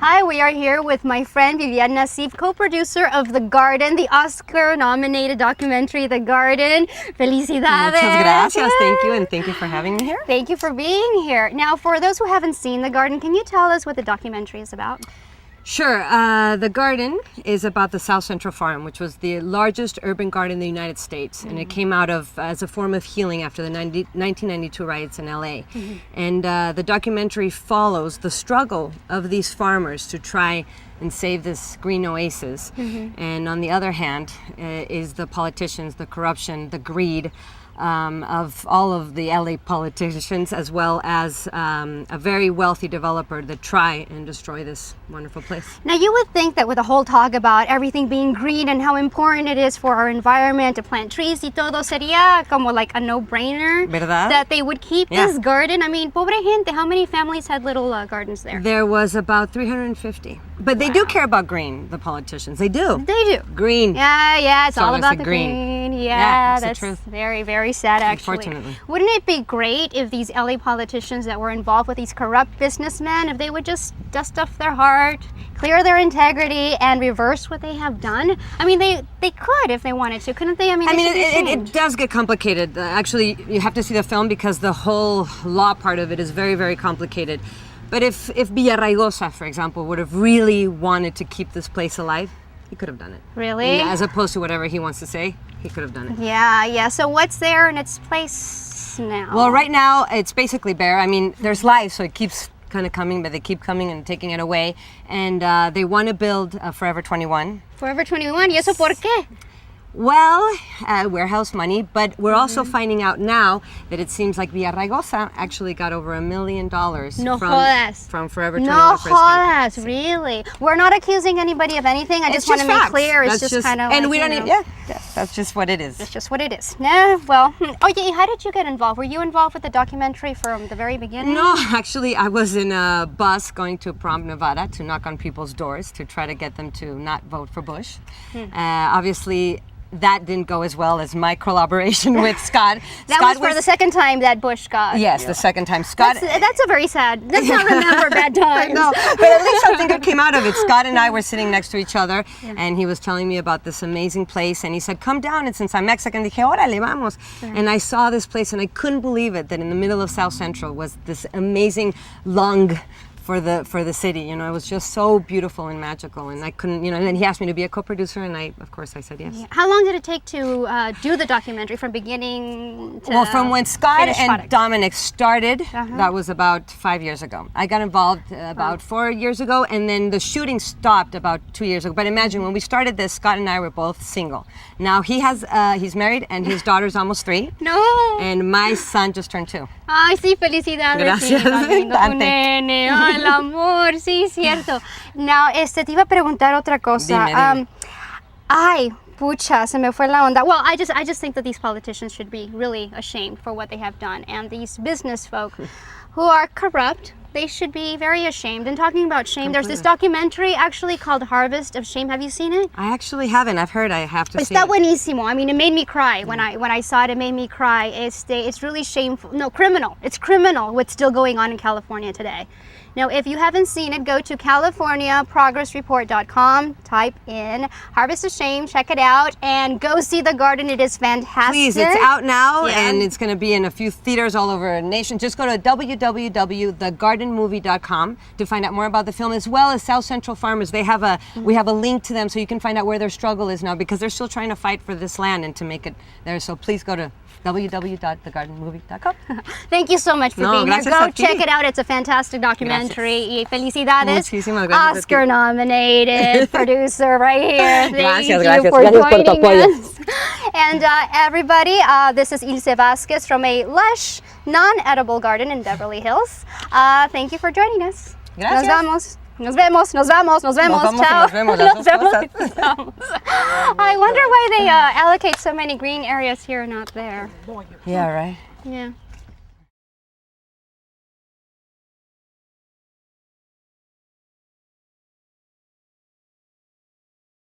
Hi, we are here with my friend Vivianne Nacif, co-producer of The Garden, the Oscar-nominated documentary, The Garden. Felicidades. Muchas gracias. Thank you, and thank you for having me here. Thank you for being here. Now, for those who haven't seen The Garden, can you tell us what the documentary is about? Sure. The Garden is about the South Central Farm, which was the largest urban garden in the United States. And it came out of as a form of healing after the 1992 riots in LA. And the documentary follows the struggle of these farmers to try and save this green oasis. And on the other hand is the politicians, the corruption, the greed, of all of the LA politicians, as well as a very wealthy developer that try and destroy this wonderful place. Now, you would think that with the whole talk about everything being green and how important it is for our environment to plant trees y todo, sería como like a no-brainer that they would keep this garden. I mean, pobre gente, how many families had little gardens there? There was about 350. But they do care about green, the politicians. They do. They do. Green. Yeah, it's So all it's about the the green. green. Yeah, it's the That's truth. very, very sad, actually. Unfortunately. Wouldn't it be great if these LA politicians that were involved with these corrupt businessmen, if they would just dust off their heart, clear their integrity, and reverse what they have done? I mean, they could if they wanted to, couldn't they? I mean, it does get complicated. Actually, you have to see the film because the whole law part of it is very, very complicated. But if Villaraigosa, for example, would have really wanted to keep this place alive, he could have done it. Really? Yeah, as opposed to whatever he wants to say, he could have done it. Yeah. So what's there in its place now? Well, right now, it's basically bare. I mean, there's life, so it keeps kind of coming, but they keep coming and taking it away. And they want to build Forever 21. Forever 21, ¿y eso por qué? Well, warehouse money, but we're also finding out now that it seems like Villaraigosa actually got over $1 million from Forever 21. No jodas, really? We're not accusing anybody of anything. I just want to make clear. It's just kind of and like, we don't even, that's just what it is. That's just what it is. No, well, how did you get involved? Were you involved with the documentary from the very beginning? No, actually, I was in a bus going to Prom, Nevada to knock on people's doors to try to get them to not vote for Bush. Obviously, that didn't go as well as my collaboration with Scott. That was for the second time that Bush got. Yes, the second time. Scott. That's a very sad. Let's not remember bad times. No, but at least something good came out of it. Scott and I were sitting next to each other, and he was telling me about this amazing place, and he said, "Come down." And since I'm Mexican, dije, "Órale, vamos." And I saw this place, and I couldn't believe it that in the middle of South Central was this amazing lung for the city. You know, it was just so beautiful and magical, and I couldn't, and then he asked me to be a co-producer, and of course I said yes. Yeah. How long did it take to do the documentary from beginning to Well, from when Scott and product? Dominic started, that was about 5 years ago. I got involved about 4 years ago, and then the shooting stopped about 2 years ago. But imagine, when we started this, Scott and I were both single. Now he's married, and his daughter's almost 3. No. And my son just turned 2. Ay, sí, felicidades. Gracias. Sí, tu nene. Ay, el amor, sí, cierto. Now, te iba a preguntar otra cosa. Dime. Ay, pucha, se me fue la onda. Well, I just think that these politicians should be really ashamed for what they have done, and these business folk who are corrupt, they should be very ashamed. And talking about shame, there's this documentary actually called Harvest of Shame. Have you seen it? I actually haven't. I've heard. I have to see Está it. buenísimo. I mean, it made me cry when I saw it. It made me cry. It's really shameful. No, criminal. It's criminal what's still going on in California today. Now, if you haven't seen it, go to CaliforniaProgressReport.com, type in Harvest of Shame, check it out, and go see The Garden. It is fantastic. Please, it's out now, and it's going to be in a few theaters all over the nation. Just go to www.thegardenmovie.com to find out more about the film, as well as South Central Farmers. We have a link to them so you can find out where their struggle is now, because they're still trying to fight for this land and to make it there. So please go to www.thegardenmovie.com. Thank you so much for being here. Go check it out. It's a fantastic documentary. Y felicidades. Muchísimas gracias. Oscar nominated producer right here. Thank you for Gracias por tu joining apoyo. us. And everybody, this is Ylse Vázquez from a lush, non-edible garden in Beverly Hills. Thank you for joining us. Gracias. Nos vemos. Ciao. I wonder why they allocate so many green areas here and not there. Yeah, right. Yeah.